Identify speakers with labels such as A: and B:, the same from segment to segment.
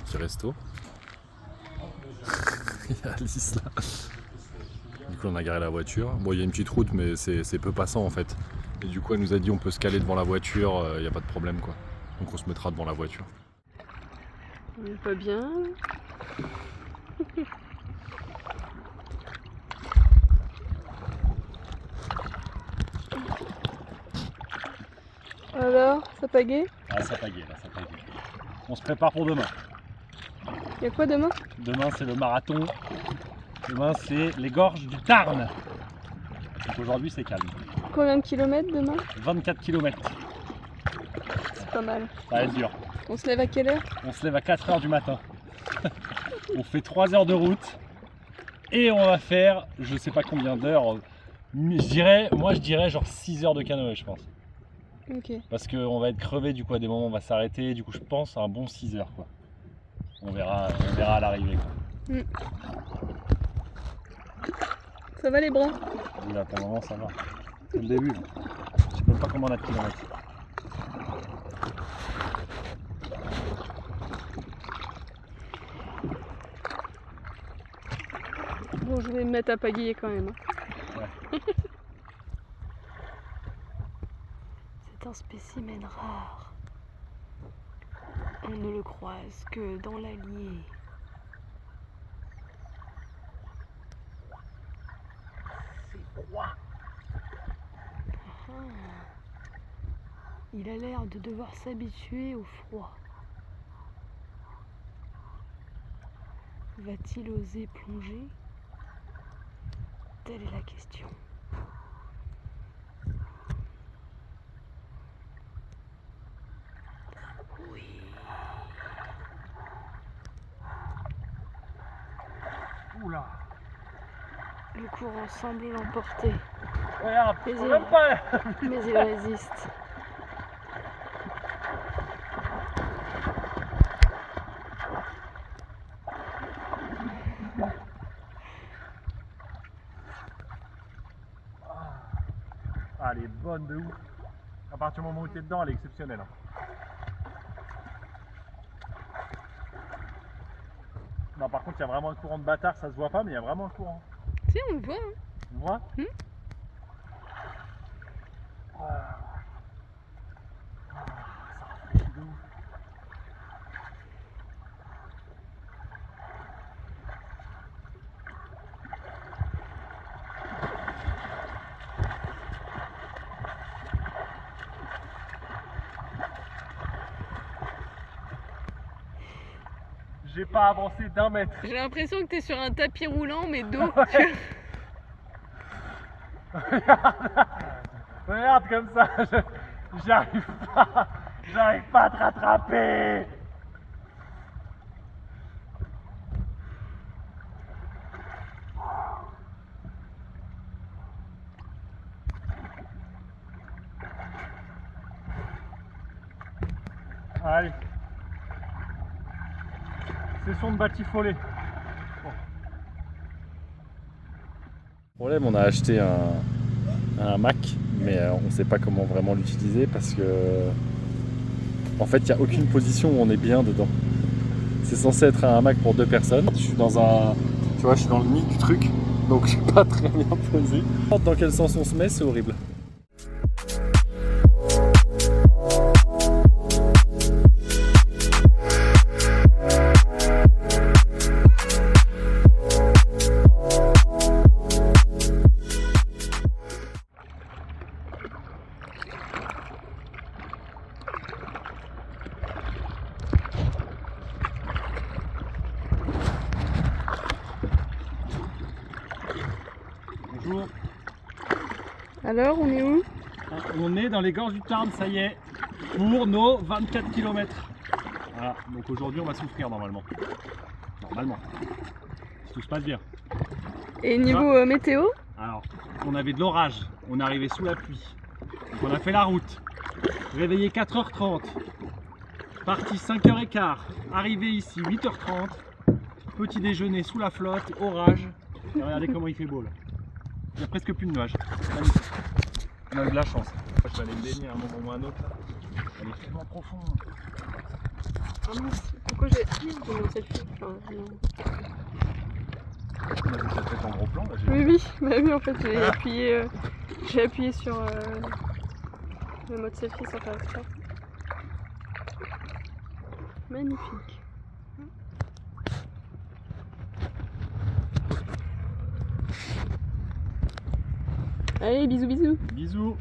A: petit resto. Il y a Alice là. Du coup on a garé la voiture. Bon il y a une petite route mais c'est peu passant en fait. Et du coup elle nous a dit on peut se caler devant la voiture, il n'y a pas de problème quoi. Donc on se mettra devant la voiture.
B: On est pas bien. Alors, ça pagaie?
C: Ah ça pagaie là, ça pagaie. On se prépare pour demain.
B: Il y a quoi demain?
C: Demain c'est le marathon. Demain c'est les gorges du Tarn. Donc aujourd'hui c'est calme.
B: Combien de kilomètres demain?
C: 24 km.
B: C'est pas mal.
C: Ça va être dur.
B: On se lève à quelle heure?
C: On se lève à 4 h du matin. On fait 3 heures de route. Et on va faire je sais pas combien d'heures. Je dirais genre 6 heures de canoë je pense.
B: Ok.
C: Parce qu'on va être crevé, du coup à des moments on va s'arrêter, du coup je pense à un bon 6 heures quoi. On verra à l'arrivée quoi.
B: Ça va les bras?
C: Oui, là, pour le moment ça va. C'est le début. Je sais même pas comment on a de kilomètres.
B: Bon, je vais me mettre à pagayer quand même.
C: Ouais.
B: C'est un spécimen rare. On ne le croise que dans l'Allier.
C: C'est froid.
B: Ah. Il a l'air de devoir s'habituer au froid. Va-t-il oser plonger? Telle est la question. Oui.
C: Oula.
B: Le courant semble l'emporter,
C: Regarde,
B: Mais
C: faut
B: il-
C: même pas.
B: mais il résiste.
C: Ah, elle est bonne de ouf. À partir du moment où tu es dedans, elle est exceptionnelle. Non, par contre, il y a vraiment un courant de bâtard, ça se voit pas, mais il y a vraiment un courant.
B: Si, on le voit. Hein.
C: Tu vois? Ça fait de ouf. J'ai pas avancé d'1 mètre.
B: J'ai l'impression que tu es sur un tapis roulant, mais d'eau.
C: Regarde comme ça, j'arrive pas à te rattraper. Allez. Session de batifolée.
A: Problème, on a acheté un Mac, mais on ne sait pas comment vraiment l'utiliser parce que en fait il n'y a aucune position où on est bien dedans. C'est censé être un hamac pour 2 personnes. Je suis dans je suis dans le nid du truc, donc je suis pas très bien posé. Dans quel sens on se met, c'est horrible.
C: Bonjour.
B: Alors, on est où?
C: On est dans les gorges du Tarn, ça y est, pour nos 24 km. Voilà, donc aujourd'hui on va souffrir normalement. Normalement. Si tout se passe bien.
B: Et niveau météo?
C: Alors, on avait de l'orage, on est arrivé sous la pluie. Donc on a fait la route. Réveillé 4h30. Parti 5h15. Arrivé ici 8h30. Petit déjeuner sous la flotte, orage. Et regardez comment il fait beau là. Il n'y a presque plus de nuages. Magnifique. On a eu de la chance. Je vais aller me baigner à un moment ou à un autre. Elle est tellement profonde.
B: Ah mince. Pourquoi j'ai mon selfie enfin, non.
A: On avait déjà fait en gros plan là.
B: Oui, bah oui, en fait, j'ai appuyé sur le mode selfie sans faire exprès. Magnifique. Allez, bisous, bisous.
A: Bisous.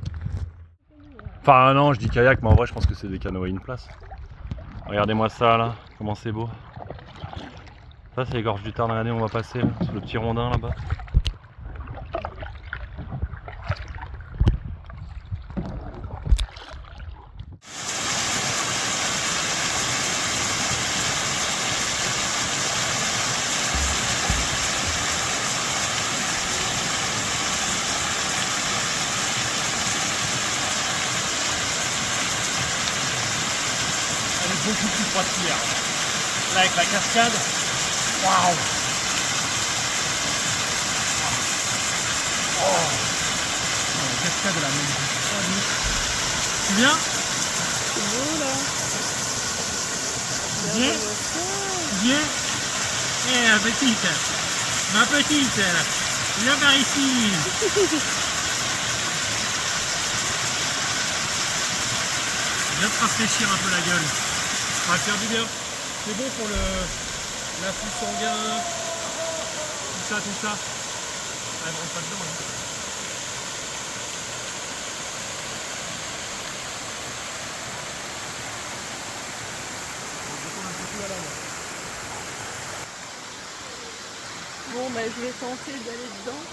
A: Enfin non, je dis kayak, mais en vrai je pense que c'est des canoës une place. Regardez-moi ça là, comment c'est beau. Ça c'est les gorges du Tarn, regardez, on va passer là, sur le petit rondin là-bas.
C: Beaucoup plus froide qu'hier. Là avec la cascade, waouh! Oh! La cascade de la même. Tu viens?
B: C'est beau là.
C: Viens? Viens? Eh ma petite! Ma petite! Viens par ici! Viens te rafraîchir un peu la gueule. Ça va te faire du bien. C'est bon pour l'afflux sanguin, tout ça, tout ça. Ah, elle rentre pas dedans. Hein.
B: Bon, bah je vais tenter d'aller dedans.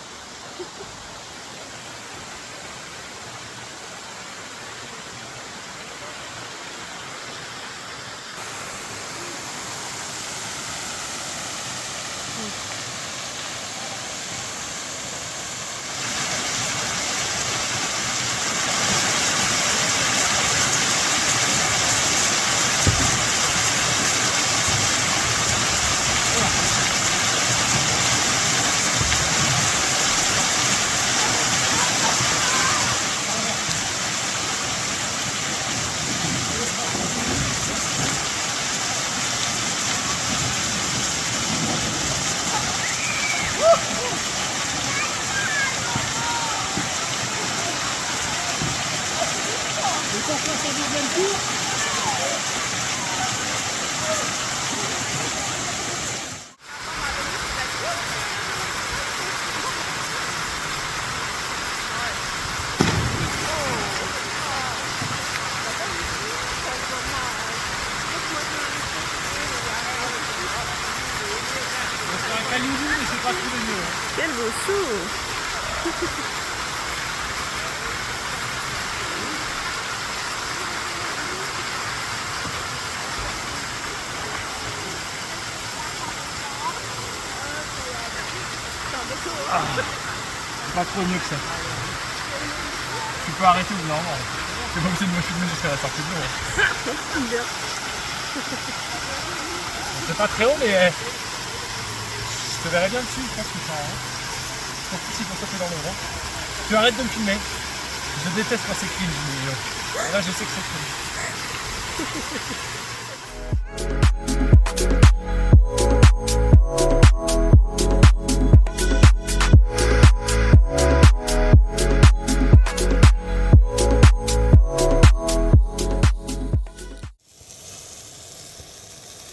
B: Quel beau chou!
C: Ah, pas trop mieux que ça. Tu peux arrêter au bout d'un moment. C'est pas obligé de me filmer jusqu'à la sortie de l'eau.
B: Bien.
C: C'est pas très haut, mais je te verrai bien dessus, je pense que ça. Surtout si pour ça t'es dans le vent. Tu arrêtes de me filmer. Je déteste quand c'est cringe, mais là je sais que c'est cringe.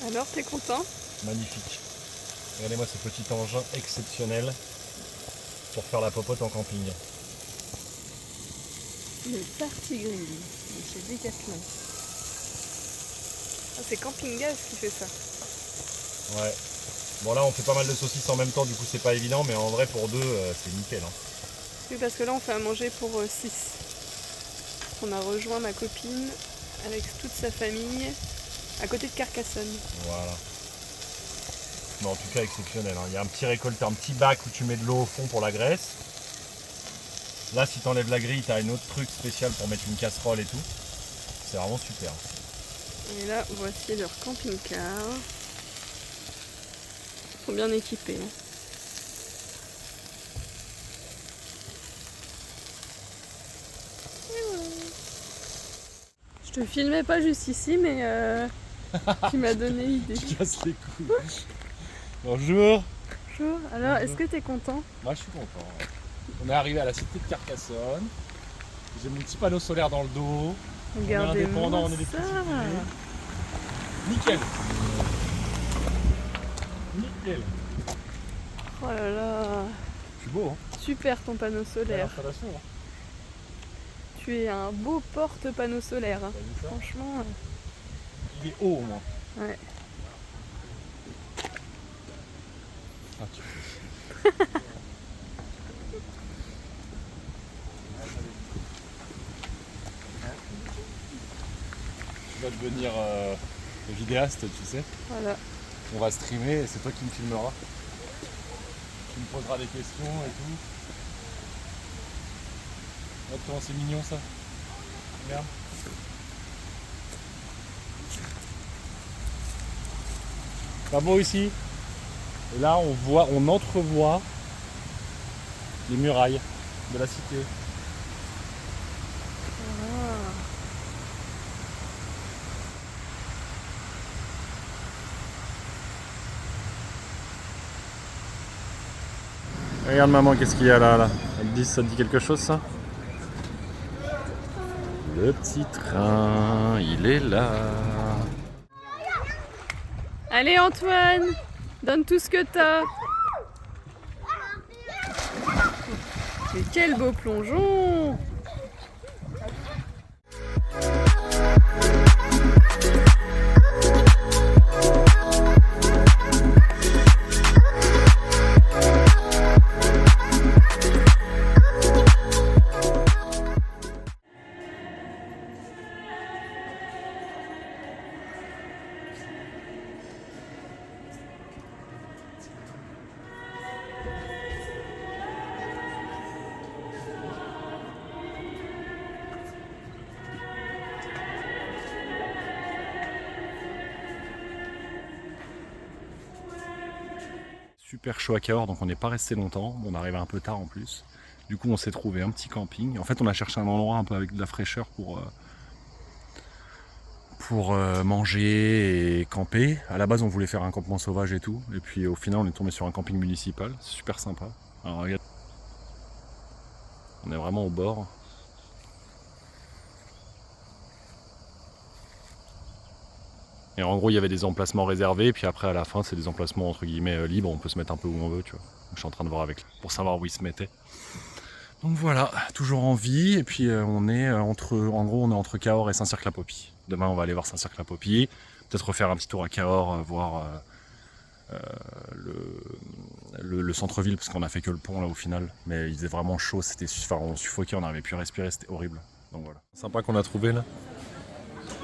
B: Alors, t'es content?
A: Magnifique. Regardez-moi ce petit engin exceptionnel pour faire la popote en camping.
B: Le Party Grill de chez Decathlon. Ah, c'est Camping Gaz qui fait ça.
A: Ouais. Bon là on fait pas mal de saucisses en même temps, du coup c'est pas évident, mais en vrai pour deux c'est nickel. Hein.
B: Oui, parce que là on fait à manger pour 6. On a rejoint ma copine avec toute sa famille à côté de Carcassonne.
A: Voilà. Mais en tout cas exceptionnel. Hein. Il y a un petit récolteur, un petit bac où tu mets de l'eau au fond pour la graisse. Là si tu enlèves la grille, tu as un autre truc spécial pour mettre une casserole et tout. C'est vraiment super.
B: Et là voici leur camping-car. Ils sont bien équipés. Hein. Je te filmais pas juste ici, mais qui m'a donné l'idée.
A: Je casse les couilles. Bonjour.
B: Bonjour. Alors, est-ce que t'es content?
A: Moi je suis content. On est arrivé à la cité de Carcassonne. J'ai mon petit panneau solaire dans le dos.
B: Regardez-moi
A: on est
B: ça.
A: Nickel. Nickel.
B: Oh là là.
A: Je suis beau, hein.
B: Super ton panneau solaire.
A: L'installation, hein.
B: Tu es un beau porte-panneau solaire. Hein.
A: T'as vu ça?
B: Franchement.
A: Il est haut au moins.
B: Ouais.
A: Ah, tu vas devenir vidéaste, tu sais.
B: Voilà.
A: On va streamer et c'est toi qui me filmeras. Tu me poseras des questions et tout. Regarde comment c'est mignon ça. Regarde. Pas beau ici. Et là on entrevoit les murailles de la cité.
B: Ah.
A: Regarde maman, qu'est-ce qu'il y a là, ça te dit quelque chose ça? Le petit train, il est là.
B: Allez Antoine, donne tout ce que t'as. Mais quel beau plongeon!
A: Super chaud à Cahors, donc on n'est pas resté longtemps. On arrive un peu tard en plus. Du coup, on s'est trouvé un petit camping. En fait, on a cherché un endroit un peu avec de la fraîcheur pour manger et camper. À la base, on voulait faire un campement sauvage et tout. Et puis, au final, on est tombé sur un camping municipal. C'est super sympa. Alors, regarde. On est vraiment au bord. Et en gros, il y avait des emplacements réservés, puis après, à la fin, c'est des emplacements entre guillemets libres. On peut se mettre un peu où on veut, tu vois. Donc, je suis en train de voir avec pour savoir où ils se mettaient. Donc voilà, toujours en vie. Et puis on est entre Cahors et Saint-Cirq-la-Popie. Demain, on va aller voir Saint-Cirq-la-Popie. Peut-être refaire un petit tour à Cahors, voir le centre-ville, parce qu'on a fait que le pont là au final. Mais il faisait vraiment chaud, on suffoquait, on n'arrivait plus à respirer, c'était horrible. Donc voilà. Sympa qu'on a trouvé là.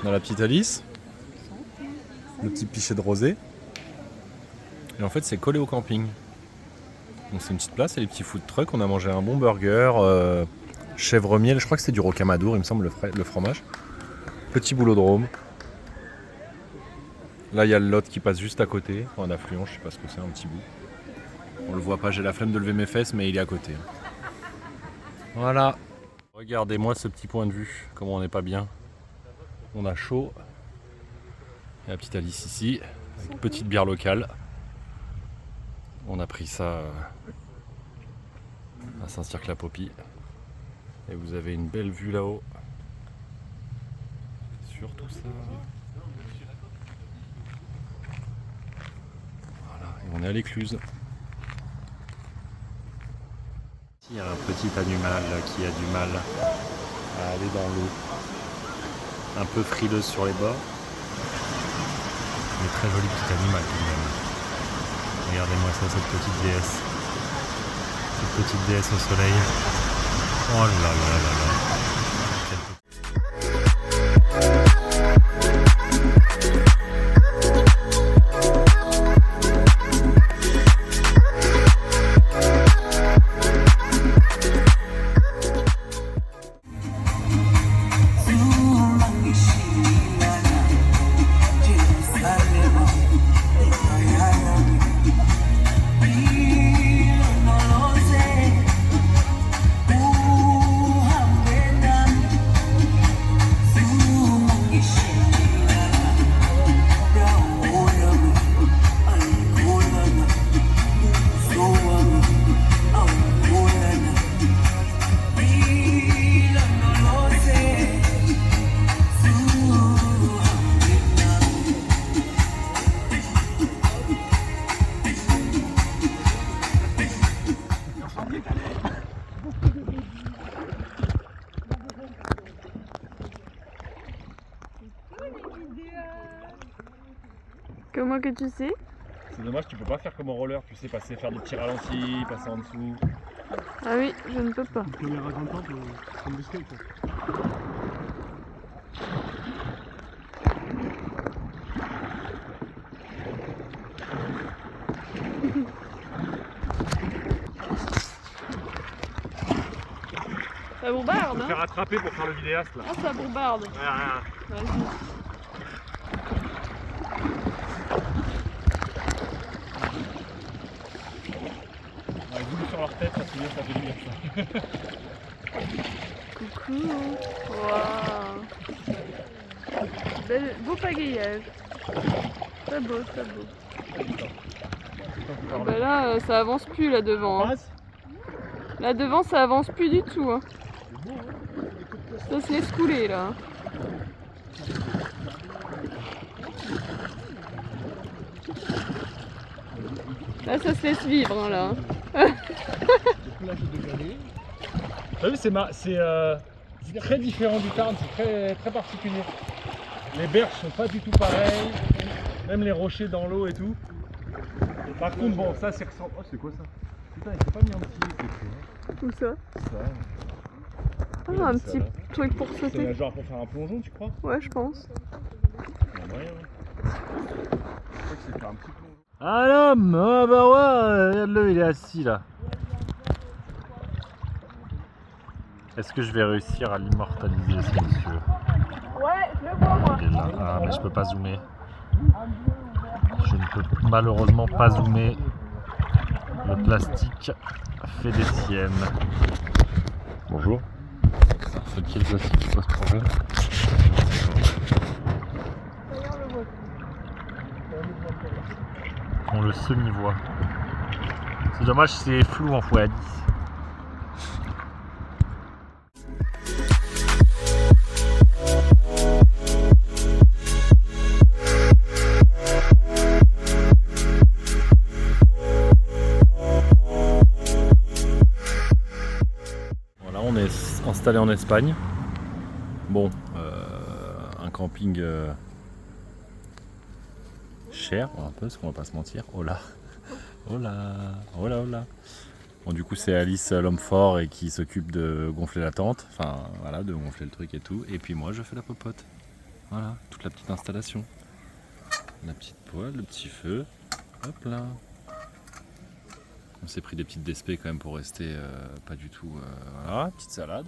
A: On a la petite Alice. Le petit pichet de rosée. Et en fait, c'est collé au camping. Donc c'est une petite place, et les petits food trucks. On a mangé un bon burger, chèvre miel, je crois que c'était du rocamadour, il me semble, le fromage. Petit boulodrome. Là, il y a le Lot qui passe juste à côté, un affluent, je sais pas ce que c'est, un petit bout. On le voit pas, j'ai la flemme de lever mes fesses, mais il est à côté. Voilà. Regardez-moi ce petit point de vue, comment on n'est pas bien. On a chaud. Et la petite Alice ici, avec une petite bière locale. On a pris ça à Saint-Cirq-la-Popie. Et vous avez une belle vue là-haut sur tout ça. Voilà, et on est à l'écluse. Il y a un petit animal qui a du mal à aller dans l'eau. Un peu frileuse sur les bords. Mais très joli petit animal tout de même. Regardez-moi ça, cette petite déesse. Cette petite déesse au soleil. Oh là là là là.
B: Comment que tu sais?
A: C'est dommage, tu peux pas faire comme en roller, tu sais, faire des petits ralentis, passer en dessous.
B: Ah oui, je ne peux pas.
C: Une caméra contente, comme du skate.
B: Ça bourbarde,
A: Je peux
B: hein?
A: faire attraper pour faire le vidéaste là.
B: Ah, ça bourbarde.
A: Ouais,
B: Vas-y.
A: boule sur leur tête, ça fait bien, ça fait bien ça.
B: Coucou. Waouh. Beau pagayage. Très beau, très beau. Ah bah là, ça avance plus là devant. Hein. Là devant, ça avance plus du tout. Hein. Ça se laisse couler là. Là, ça se laisse vivre hein, là.
A: T'as vu, c'est très différent du Tarn, c'est très, très particulier. Les berges sont pas du tout pareilles, même les rochers dans l'eau et tout. Par contre, bon, ça c'est ressemble. Oh, c'est quoi ça? Putain, il s'est pas mis en petit.
B: Où ça?
A: Ça.
B: Ah, un petit truc pour sauter.
A: C'est genre pour faire un plongeon, tu crois?
B: Ouais, je pense.
A: Ah l'homme, ah bah ouais, regarde-le, il est assis là. Est-ce que je vais réussir à l'immortaliser ce monsieur?
B: Ouais, je le vois moi.
A: Il est là. Ah mais je peux pas zoomer. Je ne peux malheureusement pas zoomer. Le plastique fait des siennes. Bonjour. C'est qui le plastique qui pose problème? On le semi-voit. C'est dommage, c'est flou en x10. Voilà, on est installé en Espagne. Bon, un camping cher, un peu, parce qu'on va pas se mentir. Oh là, oh là, oh là, oh là. Bon, du coup, c'est Alice, l'homme fort, et qui s'occupe de gonfler la tente. Enfin, voilà, de gonfler le truc et tout. Et puis moi, je fais la popote. Voilà, toute la petite installation. La petite poêle, le petit feu. Hop là. On s'est pris des petites DSP quand même pour rester pas du tout. Voilà, petite salade.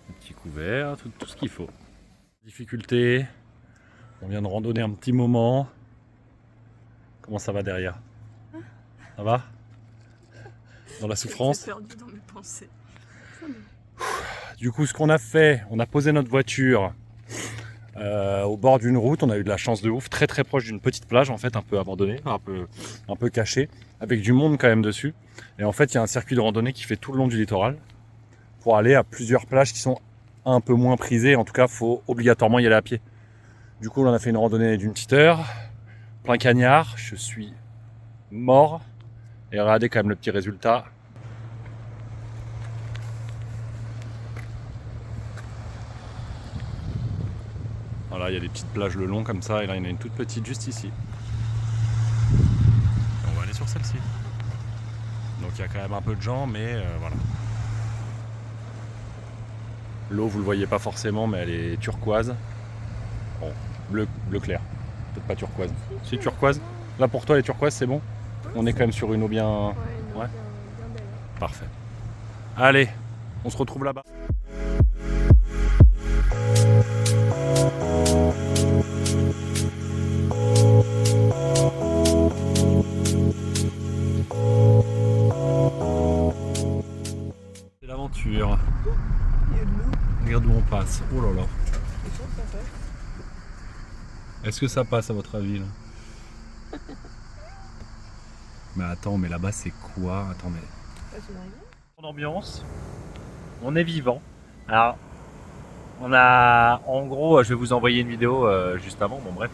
A: Un petit couvert, tout ce qu'il faut. Difficulté. On vient de randonner un petit moment. Comment ça va derrière? Ça va? Dans la souffrance?
B: J'ai perdu dans mes pensées.
A: Du coup, ce qu'on a fait, on a posé notre voiture au bord d'une route. On a eu de la chance de ouf, très très proche d'une petite plage en fait, un peu abandonnée, un peu cachée, avec du monde quand même dessus. Et en fait, il y a un circuit de randonnée qui fait tout le long du littoral pour aller à plusieurs plages qui sont un peu moins prisées. En tout cas, il faut obligatoirement y aller à pied. Du coup, on a fait une randonnée d'une petite heure, plein cagnard. Je suis mort. Et regardez quand même le petit résultat. Voilà, il y a des petites plages le long comme ça, et là il y en a une toute petite juste ici. On va aller sur celle-ci. Donc il y a quand même un peu de gens, mais voilà. L'eau, vous le voyez pas forcément, mais elle est turquoise. Bon, bleu clair. Peut-être pas turquoise. Si, turquoise. Là pour toi, les turquoises, c'est bon? On est quand même sur une eau bien... Ouais.
B: Bien belle.
A: Parfait. Allez, on se retrouve là-bas. C'est l'aventure. Regarde où on passe. Oh là là. Est-ce que ça passe à votre avis là? Mais attends, mais là-bas c'est quoi? Attends, mais... En ambiance, on est vivant. Alors, on a, en gros, je vais vous envoyer une vidéo juste avant, bon bref.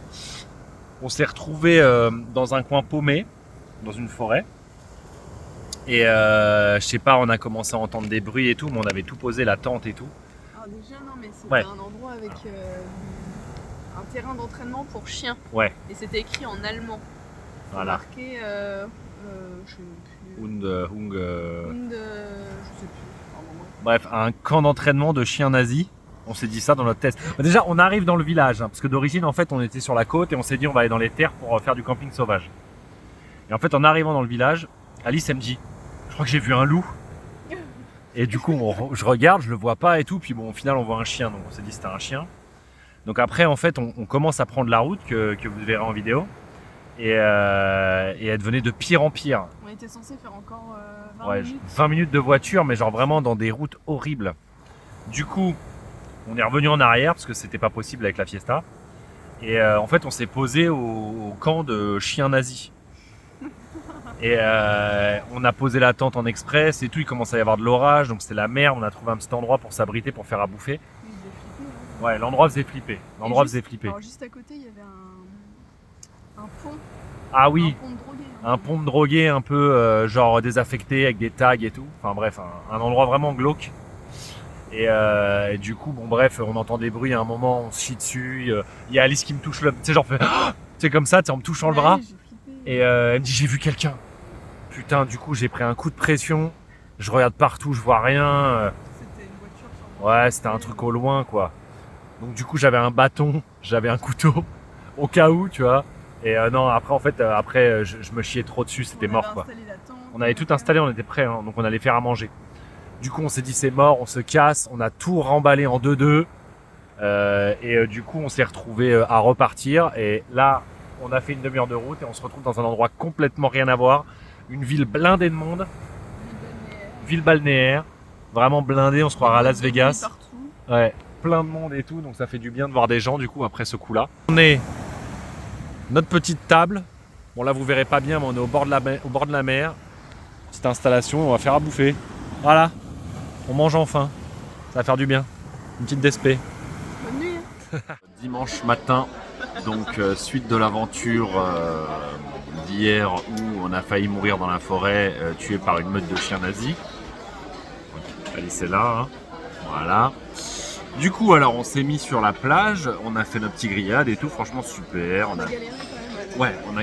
A: On s'est retrouvé dans un coin paumé, dans une forêt. Et je sais pas, on a commencé à entendre des bruits et tout, mais on avait tout posé, la tente et tout.
B: Alors déjà, non, mais c'était
A: Ouais.
B: un endroit avec un terrain d'entraînement pour chiens.
A: Ouais.
B: Et c'était écrit en allemand.
A: Voilà.
B: Marqué, je sais plus.
A: Hung,
B: Je sais plus.
A: Bref, un camp d'entraînement de chiens nazis. On s'est dit ça dans notre test. Déjà, on arrive dans le village, hein, parce que d'origine, en fait, on était sur la côte et on s'est dit on va aller dans les terres pour faire du camping sauvage. Et en fait, en arrivant dans le village, Alice, elle me dit, je crois que j'ai vu un loup. Et du coup, je regarde, je le vois pas et tout. Puis bon, au final, on voit un chien, donc on s'est dit c'était un chien. Donc après, en fait, on commence à prendre la route que vous verrez en vidéo. Et elle devenait de pire en pire.
B: On était censé faire encore 20 minutes.
A: 20 minutes de voiture, mais genre vraiment dans des routes horribles. Du coup, on est revenu en arrière parce que c'était pas possible avec la Fiesta. Et en fait, on s'est posé au camp de chiens nazis. Et on a posé la tente en express et tout. Il commençait à y avoir de l'orage, donc c'était la merde. On a trouvé un petit endroit pour s'abriter, pour faire à bouffer. Ouais, l'endroit faisait flipper.
B: Alors juste à côté, il y avait un pont.
A: Ah oui,
B: Un pont de drogué.
A: un pont de drogué un peu genre désaffecté avec des tags et tout. Enfin bref, un endroit vraiment glauque. Et du coup, bon bref, on entend des bruits à un moment, on se chie dessus. Il y a Alice qui me touche le... Tu sais, genre fait... C'est comme ça, en me touchant le bras. Et elle me dit, j'ai vu quelqu'un. Putain, du coup, j'ai pris un coup de pression. Je regarde partout, je vois rien.
B: C'était une voiture sur
A: Ouais, c'était un truc au loin, quoi. Donc du coup, j'avais un bâton, j'avais un couteau, au cas où, tu vois. Et non, après, en fait, je me chiais trop dessus, c'était mort, quoi. On avait tout installé, on était prêts, hein, donc on allait faire à manger. Du coup, on s'est dit, c'est mort, on se casse, on a tout remballé en 2-2. Du coup, on s'est retrouvé à repartir. Et là, on a fait une demi-heure de route et on se retrouve dans un endroit complètement rien à voir. Une ville blindée de monde. Ville balnéaire. Vraiment blindée, on se croirait à Las Vegas. Ouais, plein de monde et tout, donc ça fait du bien de voir des gens du coup après ce coup-là. On est notre petite table. Bon là vous verrez pas bien, mais on est au bord de la mer. Petite installation, on va faire à bouffer. Voilà, on mange enfin. Ça va faire du bien. Une petite despé.
B: Bonne nuit.
A: Dimanche matin, donc suite de l'aventure d'hier où on a failli mourir dans la forêt, tué par une meute de chiens nazis. Alice est là, hein. Voilà. Du coup, alors on s'est mis sur la plage, on a fait notre petit grillade et tout, franchement super.
B: On a galéré quand même.
A: Ouais, on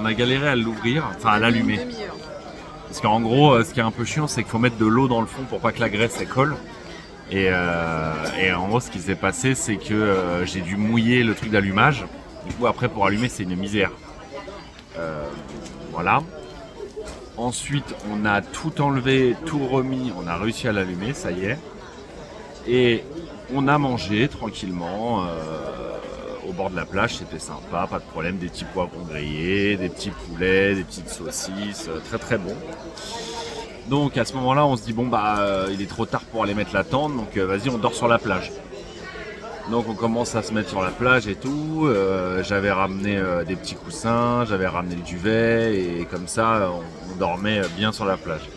A: a galéré à l'ouvrir, enfin à l'allumer. Parce qu'en gros, ce qui est un peu chiant, c'est qu'il faut mettre de l'eau dans le fond pour pas que la graisse elle colle. Et en gros, ce qui s'est passé, c'est que j'ai dû mouiller le truc d'allumage. Du coup, après, pour allumer, c'est une misère. Voilà. Ensuite, on a tout enlevé, tout remis, on a réussi à l'allumer, ça y est. Et on a mangé tranquillement au bord de la plage, c'était sympa, pas de problème, des petits poivrons grillés, des petits poulets, des petites saucisses, très très bon. Donc à ce moment-là, on se dit bon bah il est trop tard pour aller mettre la tente, donc vas-y on dort sur la plage. Donc on commence à se mettre sur la plage et tout, j'avais ramené des petits coussins, j'avais ramené le duvet et comme ça on dormait bien sur la plage.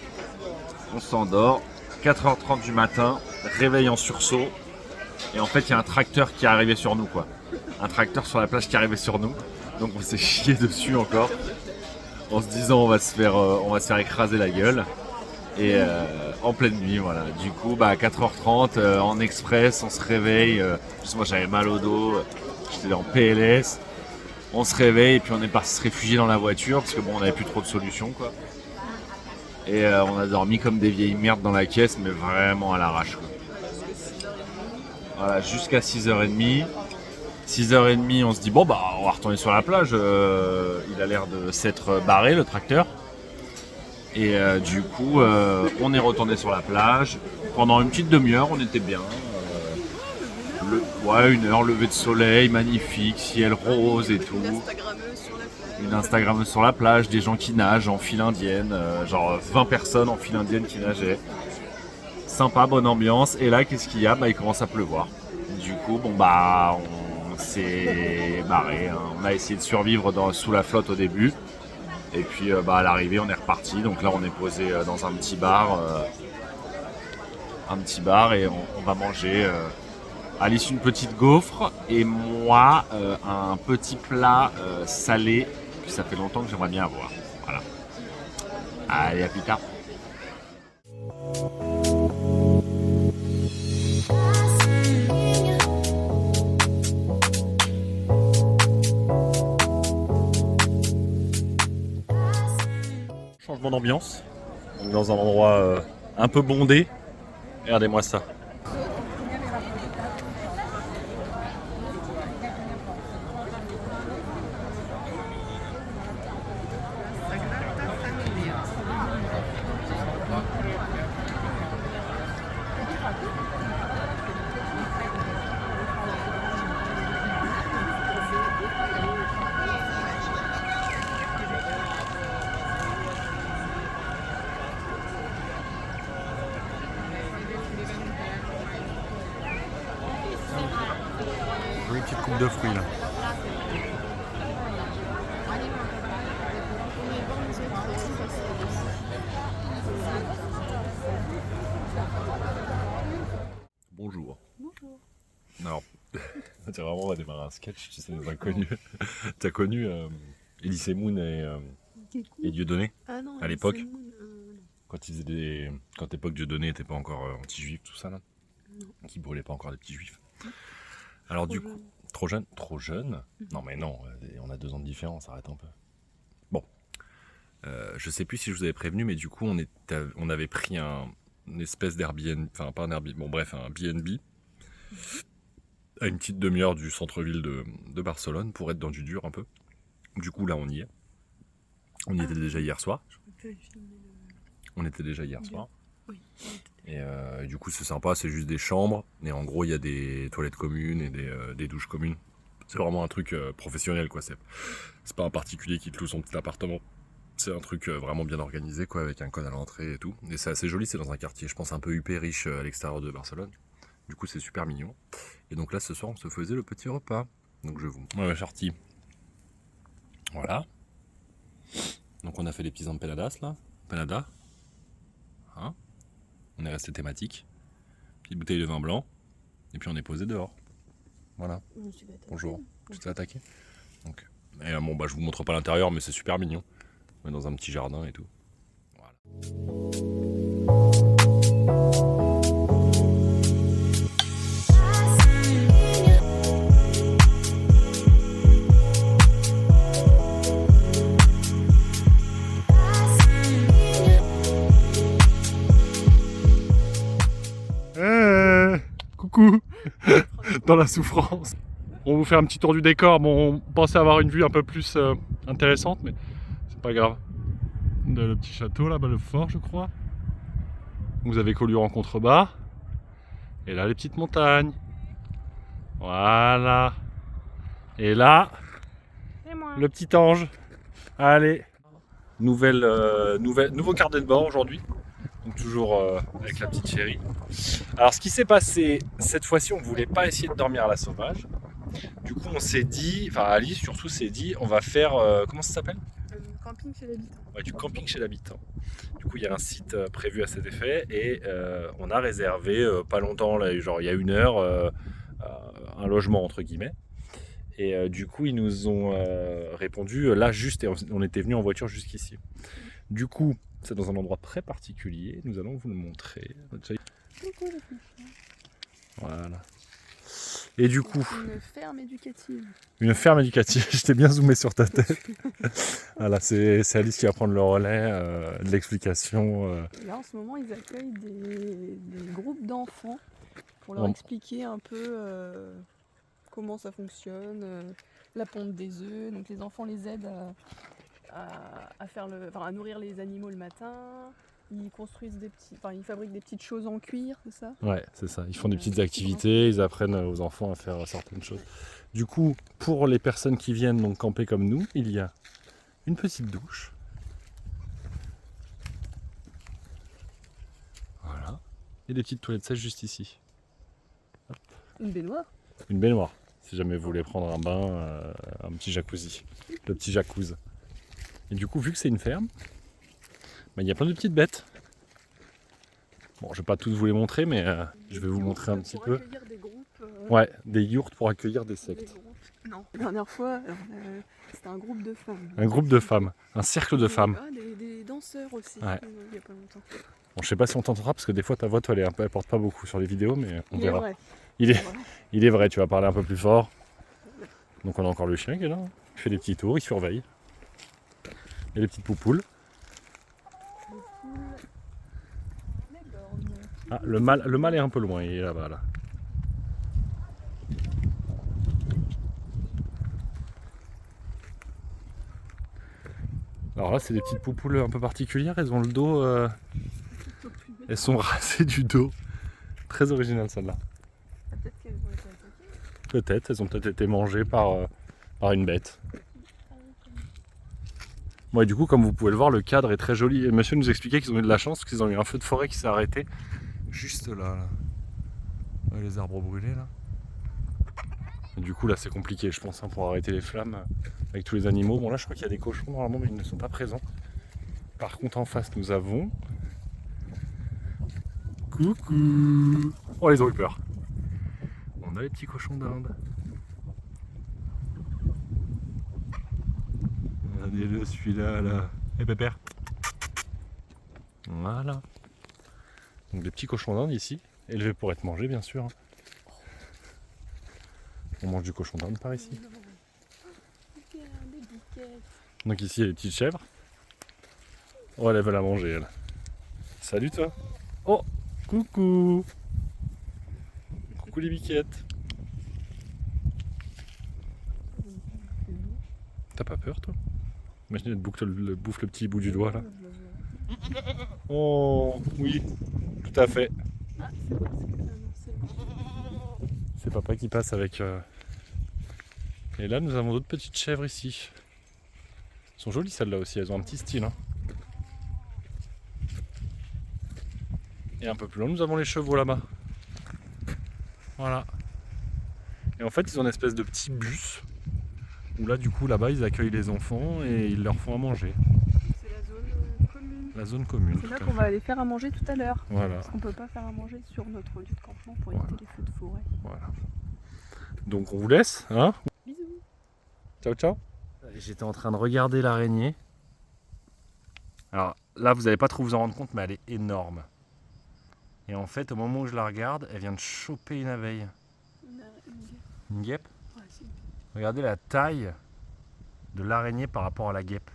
A: On s'endort, 4h30 du matin, réveil en sursaut et en fait il y a un tracteur qui est arrivé sur nous quoi. Un tracteur sur la plage qui est arrivé sur nous, donc on s'est chié dessus encore en se disant on va se faire écraser la gueule. Et en pleine nuit, voilà. Du coup, bah, à 4h30, en express, on se réveille. Moi, j'avais mal au dos, j'étais en PLS. On se réveille et puis on est parti se réfugier dans la voiture parce que bon, on n'avait plus trop de solutions, quoi. Et on a dormi comme des vieilles merdes dans la caisse, mais vraiment à l'arrache, quoi. Voilà, jusqu'à 6h30. 6h30, on se dit bon, bah, on va retourner sur la plage. Il a l'air de s'être barré, le tracteur. Et du coup, on est retourné sur la plage. Pendant une petite demi-heure, on était bien. Une heure, lever de soleil, magnifique, ciel rose et tout. Une Instagrammeuse sur la plage, des gens qui nagent en file indienne, genre 20 personnes en file indienne qui nageaient. Sympa, bonne ambiance. Et là, qu'est-ce qu'il y a ? Bah, il commence à pleuvoir. Du coup, bon bah, on s'est barré. Hein. On a essayé de survivre sous la flotte au début. Et puis à l'arrivée on est reparti, donc là on est posé dans un petit bar et on va manger Alice une petite gaufre et moi un petit plat salé que ça fait longtemps que j'aimerais bien avoir. Voilà. Allez, à plus tard. ambiance. Donc dans un endroit un peu bondé. Regardez-moi ça. Une petite coupe de fruits là. Bonjour.
B: Bonjour.
A: Alors, c'est vraiment on va démarrer un sketch, tu sais, des inconnus. T'as connu Elise Moon et Dieudonné
B: Ah non,
A: à l'époque quand ils faisaient des. Quand l'époque Dieudonné n'était pas encore anti-juif, tout ça là. Qui brûlait pas encore des petits juifs. Alors du coup, trop jeune. Non mais non, on a 2 ans de différence, arrête un peu. Bon, je sais plus si je vous avais prévenu, mais du coup on avait pris une espèce d'Airbnb, enfin pas un Airbnb, bon bref, un B&B, à une petite demi-heure du centre-ville de Barcelone, pour être dans du dur un peu. Du coup là on y est. On y était déjà hier soir. On était déjà hier soir.
B: Oui.
A: Et du coup c'est sympa, c'est juste des chambres et en gros il y a des toilettes communes et des douches communes. C'est vraiment un truc professionnel quoi, c'est pas un particulier qui te loue son petit appartement. C'est un truc vraiment bien organisé quoi, avec un code à l'entrée et tout. Et c'est assez joli, c'est dans un quartier je pense un peu huppé riche à l'extérieur de Barcelone. Du coup c'est super mignon. Et donc là ce soir on se faisait le petit repas. Donc je vous... Ouais, sorti. Voilà. Donc on a fait les petits empanadas là. Empanada. Hein? On est resté thématique. Petite bouteille de vin blanc. Et puis on est posé dehors. Voilà. Bonjour. Tu t'es attaqué. Donc, et bon bah je vous montre pas l'intérieur mais c'est super mignon. On est dans un petit jardin et tout. Voilà. Coucou. Dans la souffrance. On va vous faire un petit tour du décor. Bon, on pensait avoir une vue un peu plus intéressante, mais c'est pas grave. Le petit château là-bas, le fort, je crois. Vous avez Collioure en contrebas. Et là, les petites montagnes. Voilà. Et là, le petit ange. Allez. Nouveau carnet de bord aujourd'hui. Donc toujours avec la petite chérie. Alors ce qui s'est passé, cette fois-ci on ne voulait pas essayer de dormir à la sauvage. Du coup on s'est dit, enfin Alice surtout s'est dit, on va faire, comment ça s'appelle ?
B: Camping chez l'habitant.
A: Ouais, du camping chez l'habitant. Du coup il y a un site prévu à cet effet et on a réservé pas longtemps, là, genre il y a 1 heure, un logement entre guillemets. Et du coup ils nous ont répondu là juste, et on était venu en voiture jusqu'ici. Du coup c'est dans un endroit très particulier, nous allons vous le montrer. Voilà. Et du coup...
B: Une ferme éducative.
A: Une ferme éducative, je t'ai bien zoomé sur ta tête. Voilà, c'est Alice qui va prendre le relais de l'explication.
B: Là en ce moment ils accueillent des groupes d'enfants pour leur expliquer un peu comment ça fonctionne, la ponte des œufs. Donc les enfants les aident à nourrir les animaux le matin. Ils construisent ils fabriquent des petites choses en cuir, c'est ça ?
A: Ouais, c'est ça. Ils font des petites activités, ils apprennent aux enfants à faire certaines choses. Du coup, pour les personnes qui viennent donc camper comme nous, il y a une petite douche. Voilà. Et des petites toilettes sèches juste ici. Hop.
B: Une baignoire ?
A: Une baignoire, si jamais vous voulez prendre un bain, un petit jacuzzi. Le petit jacuzzi. Et du coup, vu que c'est une ferme, il y a plein de petites bêtes. Bon, je vais pas tous vous les montrer, mais je vais vous montrer un petit peu.
B: Des groupes,
A: ouais, des yourtes pour accueillir des sectes.
B: Non, la dernière fois, c'était un groupe de femmes.
A: Un groupe de femmes, un cercle de femmes.
B: Des danseurs aussi,
A: ouais.
B: Il y a pas longtemps.
A: Bon, je sais pas si on t'entendra parce que des fois ta voix, toi, elle porte pas beaucoup sur les vidéos, mais on verra.
B: Vrai.
A: Il est vrai, tu vas parler un peu plus fort. Donc on a encore le chien qui est là. Il fait des petits tours, il surveille. Et les petites poupoules. Ah, le mâle est un peu loin, il est là-bas là. Alors là, c'est des petites poupoules un peu particulières, elles ont le dos... Elles sont rasées du dos. Très original celle-là.
B: Peut-être qu'elles ont été attaquées.
A: Peut-être, elles ont peut-être été mangées par une bête. Bon, et du coup, comme vous pouvez le voir, le cadre est très joli. Et monsieur nous expliquait qu'ils ont eu de la chance, parce qu'ils ont eu un feu de forêt qui s'est arrêté juste là. Ouais, les arbres brûlés là. Et du coup, là, c'est compliqué, je pense, pour arrêter les flammes avec tous les animaux. Bon, là, je crois qu'il y a des cochons normalement, mais ils ne sont pas présents. Par contre, en face, nous avons... Coucou! Oh, ils ont eu peur. On a les petits cochons d'Inde. Regardez-le, celui-là, là. Eh, pépère. Voilà. Donc, des petits cochons d'Inde ici, élevés pour être mangés, bien sûr. On mange du cochon d'Inde par ici. Donc, ici, il y a les petites chèvres. Oh, elle veut la manger, elle. Salut, toi. Oh! Coucou! Coucou les biquettes! T'as pas peur toi? Imagine elle bouffe le petit bout du doigt là. Oh oui, tout à fait. C'est papa qui passe avec... Et là nous avons d'autres petites chèvres ici. Elles sont jolies celles-là aussi, elles ont un petit style. Hein. Et un peu plus loin, nous avons les chevaux là-bas. Voilà. Et en fait, ils ont une espèce de petit bus. Où là, du coup, là-bas, ils accueillent les enfants et ils leur font à manger.
B: C'est la zone commune.
A: La zone commune.
B: C'est là qu'on va aller faire à manger tout à l'heure.
A: Voilà.
B: Parce qu'on peut pas faire à manger sur notre lieu de campement pour éviter les feux de forêt.
A: Voilà. Donc, on vous laisse, hein?
B: Bisous.
A: Ciao, ciao. J'étais en train de regarder l'araignée. Alors là, vous n'allez pas trop vous en rendre compte, mais elle est énorme. Et en fait, au moment où je la regarde, elle vient de choper une abeille. Une guêpe?
B: Ouais, c'est...
A: Regardez la taille de l'araignée par rapport à la guêpe.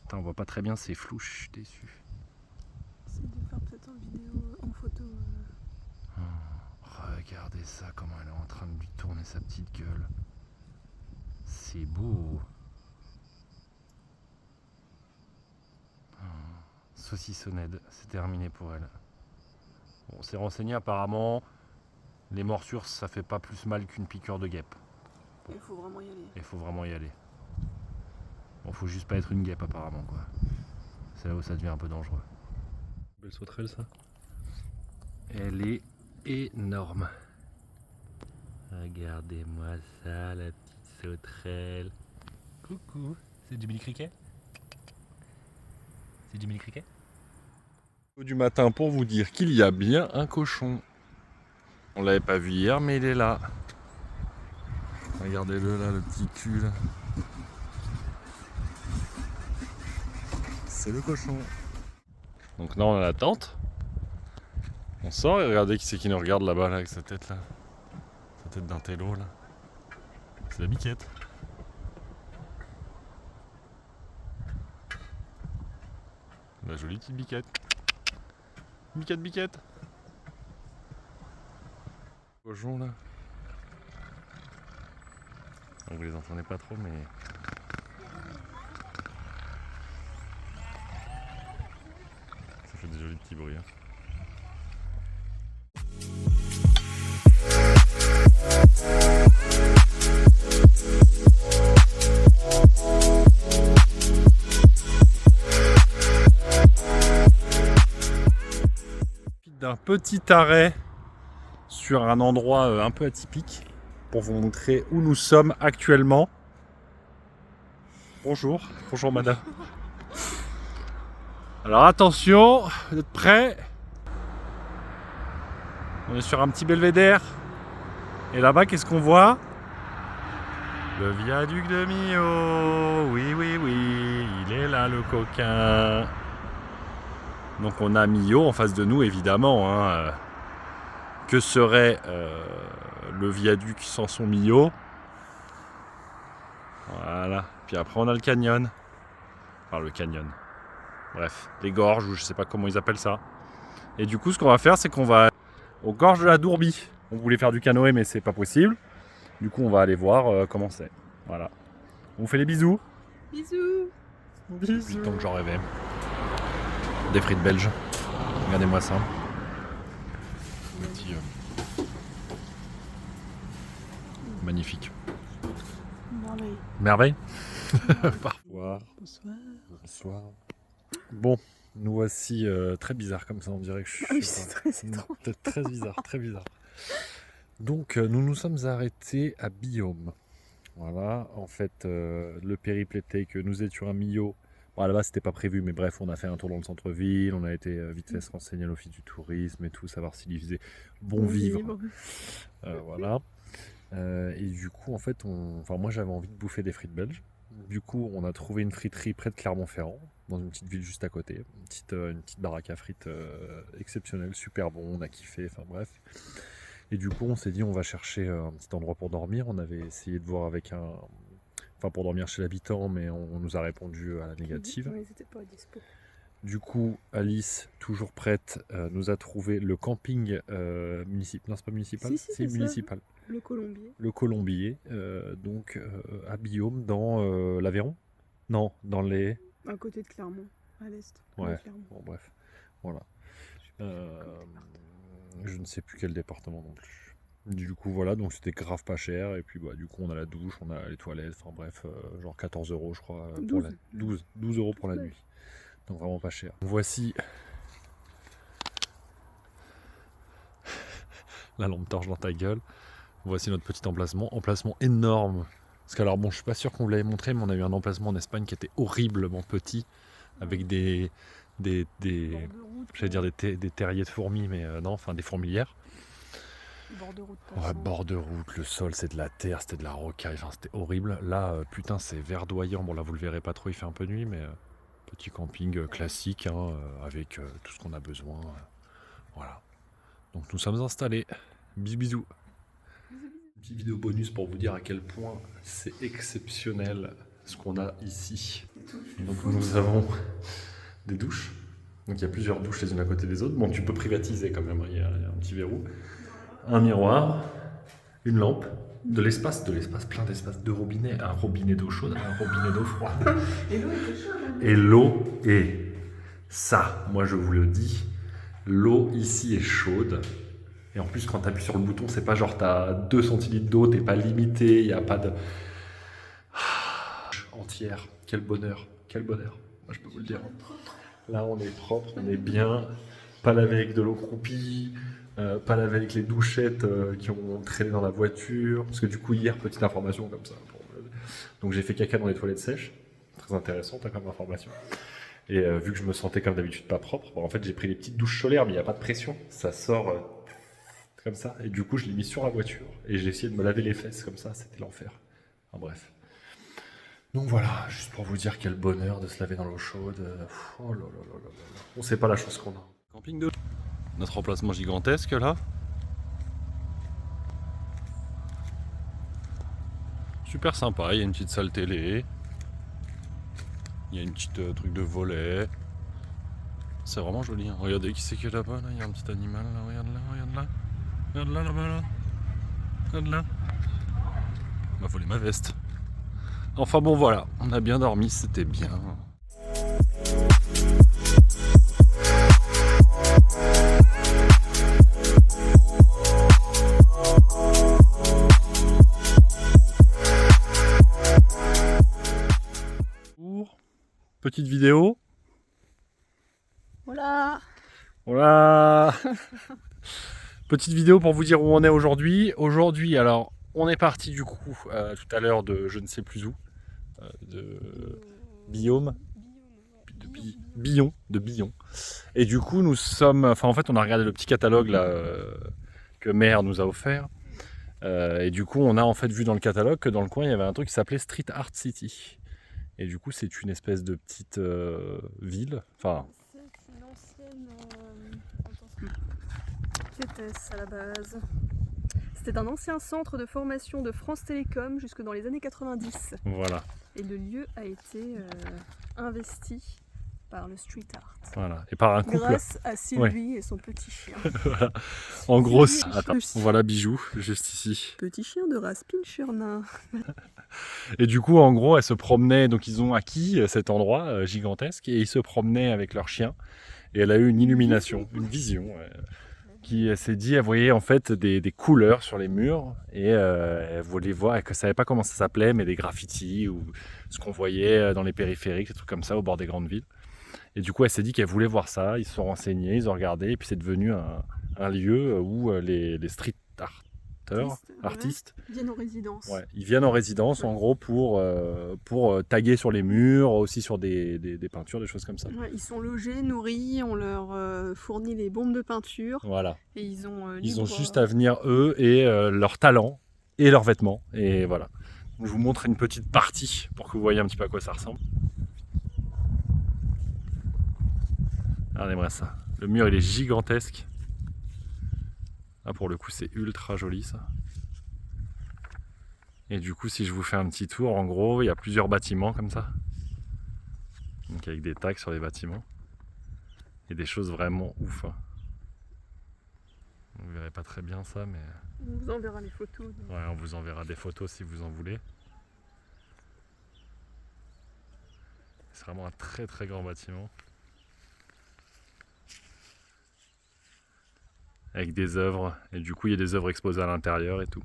A: Attends, on voit pas très bien, c'est flou, je suis déçu.
B: C'est de faire peut-être en vidéo, en photo.
A: Oh, regardez ça, comment elle est en train de lui tourner sa petite gueule. C'est beau. Saucissonnette, c'est terminé pour elle. Bon, on s'est renseigné apparemment, les morsures ça fait pas plus mal qu'une piqûre de guêpe.
B: Il faut vraiment y aller.
A: Il faut vraiment y aller. Bon, faut juste pas être une guêpe apparemment quoi. C'est là où ça devient un peu dangereux. Belle sauterelle ça. Elle est énorme. Regardez-moi ça, la petite sauterelle. Coucou, c'est Jiminy Cricket? C'est Jiminy Cricket? Du matin pour vous dire qu'il y a bien un cochon. On l'avait pas vu hier mais il est là. Regardez-le là, le petit cul là. C'est le cochon. Donc là on a la tente. On sort et regardez qui c'est qui nous regarde là-bas là, avec sa tête là. Sa tête d'un télo là. C'est la biquette. La jolie petite biquette. Biquette, biquette. Cochon là. Donc vous les entendez pas trop mais... Ça fait des jolis petits bruits. Hein. D'un petit arrêt sur un endroit un peu atypique pour vous montrer où nous sommes actuellement. Bonjour, bonjour madame. Alors attention, vous êtes prêts? On est sur un petit belvédère. Et là-bas, qu'est-ce qu'on voit? Le viaduc de Millau. Oui, oui, oui, il est là le coquin. Donc on a Millau en face de nous évidemment. Hein. Que serait le viaduc sans son Millau? Voilà. Puis après on a le canyon. Enfin le canyon. Bref, les gorges ou je sais pas comment ils appellent ça. Et du coup, ce qu'on va faire, c'est qu'on va aux gorges de la Dourbie. On voulait faire du canoë, mais c'est pas possible. Du coup, on va aller voir comment c'est. Voilà. On vous fait les bisous.
B: Bisous.
A: Depuis le temps que j'en rêvais. Des frites belges. Regardez-moi ça. Petit, magnifique.
B: Merveille.
A: Merveille. Bonsoir.
B: Bonsoir.
A: Bonsoir. Bon, nous voici très bizarre comme ça, on dirait que je suis.
B: Ah oui, c'est très étrange.
A: Peut-être très bizarre, très bizarre. Donc, nous nous sommes arrêtés à Biome. Voilà, en fait, le périple était que nous étions à Millau. Bon, à la base, c'était pas prévu, mais bref, on a fait un tour dans le centre-ville, on a été vite fait se renseigner à l'office du tourisme et tout, savoir s'il y faisait bon vivre. Voilà. Et du coup, en fait, moi j'avais envie de bouffer des frites belges. Du coup, on a trouvé une friterie près de Clermont-Ferrand, dans une petite ville juste à côté. Une petite baraque à frites exceptionnelle, super bon, on a kiffé, enfin bref. Et du coup, on s'est dit, on va chercher un petit endroit pour dormir. On avait essayé de voir avec pour dormir chez l'habitant, mais on nous a répondu à la négative.
B: Oui, c'était pas dispo.
A: Du coup, Alice, toujours prête, nous a trouvé le camping municipal. Non, c'est pas municipal,
B: Si,
A: c'est municipal.
B: Ça. Le Colombier.
A: Le Colombier, à Biome, dans l'Aveyron. Non, dans les...
B: À côté de Clermont, à l'est.
A: Ouais, bon bref, voilà. Je ne sais plus quel département non plus. Du coup, voilà, donc c'était grave pas cher. Et puis, du coup, on a la douche, on a les toilettes, enfin bref, genre 14 € je crois. 12 € pour la nuit. Donc vraiment pas cher. Voici la lampe torche dans ta gueule. Voici notre petit emplacement énorme. Parce que alors bon, je suis pas sûr qu'on vous l'avait montré, mais on a eu un emplacement en Espagne qui était horriblement petit, avec des terriers de fourmis, mais non, enfin des fourmilières.
B: Bord de route.
A: Ouais, bord de route, le sol c'est de la terre, c'était de la rocaille, enfin c'était horrible. Là, putain, c'est verdoyant. Bon là vous le verrez pas trop, il fait un peu nuit, mais petit camping classique, hein, avec tout ce qu'on a besoin. Voilà. Donc nous sommes installés. Bisous bisous. Petite vidéo bonus pour vous dire à quel point c'est exceptionnel ce qu'on a ici. Donc nous avons des douches. Donc il y a plusieurs douches les unes à côté des autres. Bon, tu peux privatiser quand même, il y a un petit verrou. Un miroir, une lampe, de l'espace, plein d'espace, deux robinets, un robinet d'eau chaude, un robinet d'eau froide.
B: Et l'eau était chaude.
A: Et l'eau est ça, moi je vous le dis, l'eau ici est chaude. Et en plus, quand tu appuies sur le bouton, c'est pas genre t'as 2 centilitres d'eau, t'es pas limité, il n'y a pas de. Entière, quel bonheur, moi je peux vous le dire. Là, on est propre, on est bien, pas lavé avec de l'eau croupie, pas lavé avec les douchettes qui ont traîné dans la voiture. Parce que du coup, hier, petite information comme ça. Donc j'ai fait caca dans les toilettes sèches, très intéressant comme information. Et vu que je me sentais comme d'habitude pas propre, en fait j'ai pris des petites douches solaires, mais il n'y a pas de pression, ça sort. Comme ça, et du coup je l'ai mis sur la voiture et j'ai essayé de me laver les fesses comme ça, c'était l'enfer. Enfin bref. Donc voilà, juste pour vous dire quel bonheur de se laver dans l'eau chaude. Oh là là là là là. On sait pas la chance qu'on a. Camping de notre emplacement gigantesque là. Super sympa, il y a une petite salle télé. Il y a une petite truc de volet. C'est vraiment joli. Hein. Regardez qui c'est qui est là-bas, là. Il y a un petit animal là, regarde là, regarde là. Regarde là, là-bas, là. Regarde là. On m'a volé ma veste. Enfin bon, voilà. On a bien dormi, c'était bien. Petite vidéo.
B: Voilà.
A: Voilà. Petite vidéo pour vous dire où on est aujourd'hui. Aujourd'hui, alors, on est parti du coup tout à l'heure de je ne sais plus où, de Biome, de Billon. Et du coup, nous sommes, en fait, on a regardé le petit catalogue là que Mère nous a offert. Et du coup, on a en fait vu dans le catalogue que dans le coin, il y avait un truc qui s'appelait Street Art City. Et du coup, c'est une espèce de petite ville. Enfin.
B: C'est une ancienne. Qu'était-ce à la base? C'était un ancien centre de formation de France Télécom jusque dans les années 90.
A: Voilà.
B: Et le lieu a été investi par le street art.
A: Voilà. Et par un couple.
B: Grâce à Sylvie et son petit chien.
A: Voilà. En gros,
B: Sylvie,
A: attends, voilà Bijou, juste ici.
B: Petit chien de race Pinscher nain.
A: Et du coup, en gros, elle se promenait, donc ils ont acquis cet endroit gigantesque, et ils se promenaient avec leur chien. Et elle a eu une illumination, une vision, qui s'est dit, elle voyait en fait des couleurs sur les murs, et elle voulait voir, elle ne savait pas comment ça s'appelait, mais des graffitis, ou ce qu'on voyait dans les périphériques, des trucs comme ça, au bord des grandes villes. Et du coup, elle s'est dit qu'elle voulait voir ça, ils se sont renseignés, ils ont regardé, et puis c'est devenu un lieu où les street artistes
B: viennent en résidence.
A: Ouais, ils viennent en résidence en gros pour taguer sur les murs, aussi sur des peintures, des choses comme ça.
B: Ouais, ils sont logés, nourris, on leur fournit les bombes de peinture.
A: Voilà.
B: Et ils ont
A: Juste à venir eux et leur talent et leurs vêtements. Et voilà. Donc, je vous montre une petite partie pour que vous voyez un petit peu à quoi ça ressemble. Regardez-moi ça. Le mur il est gigantesque. Ah, pour le coup c'est ultra joli ça. Et du coup si je vous fais un petit tour, en gros il y a plusieurs bâtiments comme ça. Donc avec des tags sur les bâtiments. Et des choses vraiment ouf. Hein. Vous ne verrez pas très bien ça, mais...
B: On vous enverra les photos. Donc.
A: Ouais, on vous enverra des photos si vous en voulez. C'est vraiment un très très grand bâtiment. Avec des œuvres, et du coup il y a des œuvres exposées à l'intérieur et tout.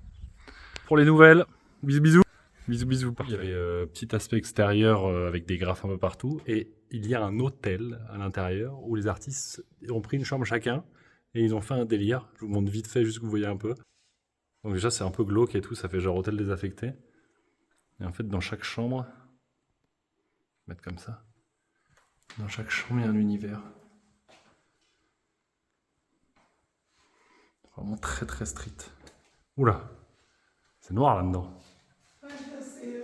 A: Pour les nouvelles, bisous bisous. Bisous bisous. Il y avait petit aspect extérieur avec des graphes un peu partout, et il y a un hôtel à l'intérieur où les artistes ont pris une chambre chacun et ils ont fait un délire. Je vous montre vite fait juste que vous voyez un peu. Donc déjà c'est un peu glauque et tout, ça fait genre hôtel désaffecté. Et en fait dans chaque chambre, mettre comme ça, dans chaque chambre il y a un univers. Vraiment très très street. Oula, c'est noir là-dedans.
B: Ouais, ça c'est...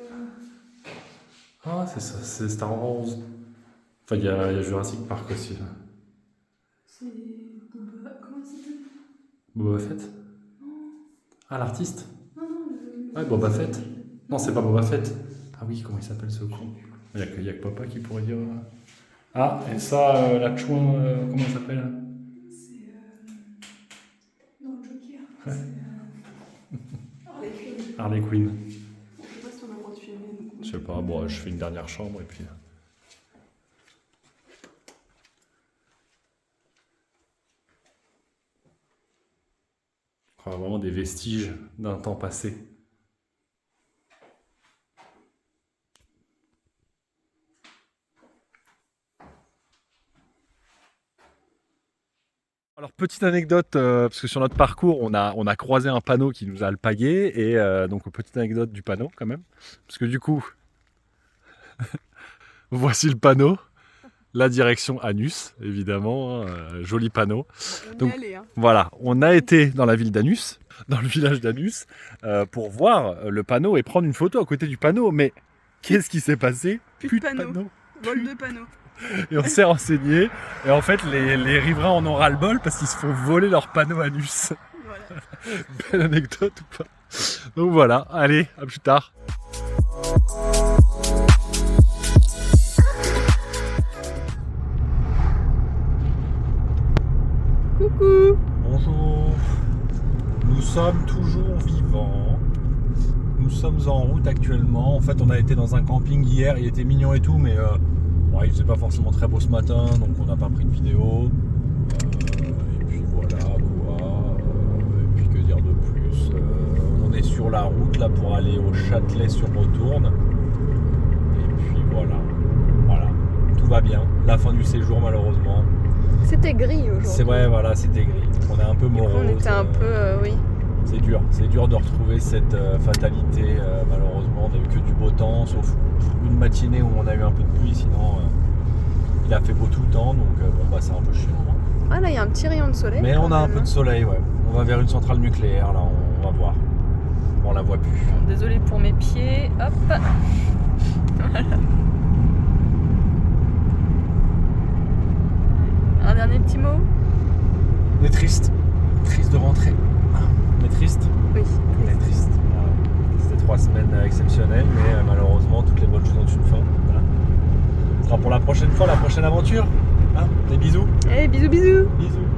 A: Ah, c'est ça, c'est Star Wars 11. Enfin, il y a Jurassic Park aussi là.
B: C'est... Boba... Comment il s'appelle?
A: Boba Fett? Ah, l'artiste?
B: Non, non,
A: Ouais, Boba Fett. Non, c'est pas Boba Fett. Ah oui, comment il s'appelle ce con? Il y a que papa qui pourrait dire... Ah, et ça, la chouin, comment elle s'appelle?
B: Ouais.
A: Harley Quinn.
B: Je sais pas si on a le droit de filmer.
A: Je sais pas, bon, je fais une dernière chambre et puis... Vraiment des vestiges d'un temps passé. Alors petite anecdote, parce que sur notre parcours on a croisé un panneau qui nous a alpagué, et donc petite anecdote du panneau quand même, parce que du coup voici le panneau, la direction Anus évidemment, joli panneau. Donc voilà, on a été dans la ville d'Anus, dans le village d'Anus, pour voir le panneau et prendre une photo à côté du panneau, mais qu'est-ce qui s'est passé?
B: Plus de panneau. Vol de panneau.
A: Et on s'est renseigné, et en fait les riverains en ont ras-le-bol parce qu'ils se font voler leur panneau Anus. Voilà. Belle anecdote ou pas? Donc voilà, allez, à plus tard.
B: Coucou.
A: Bonjour. Nous sommes toujours vivants. Nous sommes en route actuellement. En fait on a été dans un camping hier, il était mignon et tout, mais ouais, il faisait pas forcément très beau ce matin, donc on n'a pas pris de vidéo. Et puis voilà quoi. Et puis que dire de plus, on est sur la route là pour aller au Châtelet sur Retourne. Et puis voilà. Voilà. Tout va bien. La fin du séjour malheureusement.
B: C'était gris aujourd'hui.
A: C'est vrai, voilà, c'était gris. On est un peu morose.
B: On était un peu, oui.
A: C'est dur de retrouver cette fatalité, malheureusement. On n'a eu que du beau temps, sauf une matinée où on a eu un peu de pluie, sinon il a fait beau tout le temps, donc bon, bah, c'est un peu chiant.
B: Ah là, il y a un petit rayon de soleil.
A: Mais on a un peu de soleil, ouais. On va vers une centrale nucléaire, là, on va voir. On la voit plus.
B: Bon, désolé pour mes pieds, hop. Voilà. Un dernier petit mot?
A: On est triste de rentrer. On est triste?
B: Oui.
A: On est triste. C'était 3 semaines exceptionnelles, mais malheureusement, toutes les bonnes choses ont une fin. Voilà.
C: sera pour la prochaine fois, la prochaine aventure. Hein, des bisous.
B: Allez, bisous bisous.
C: Bisous.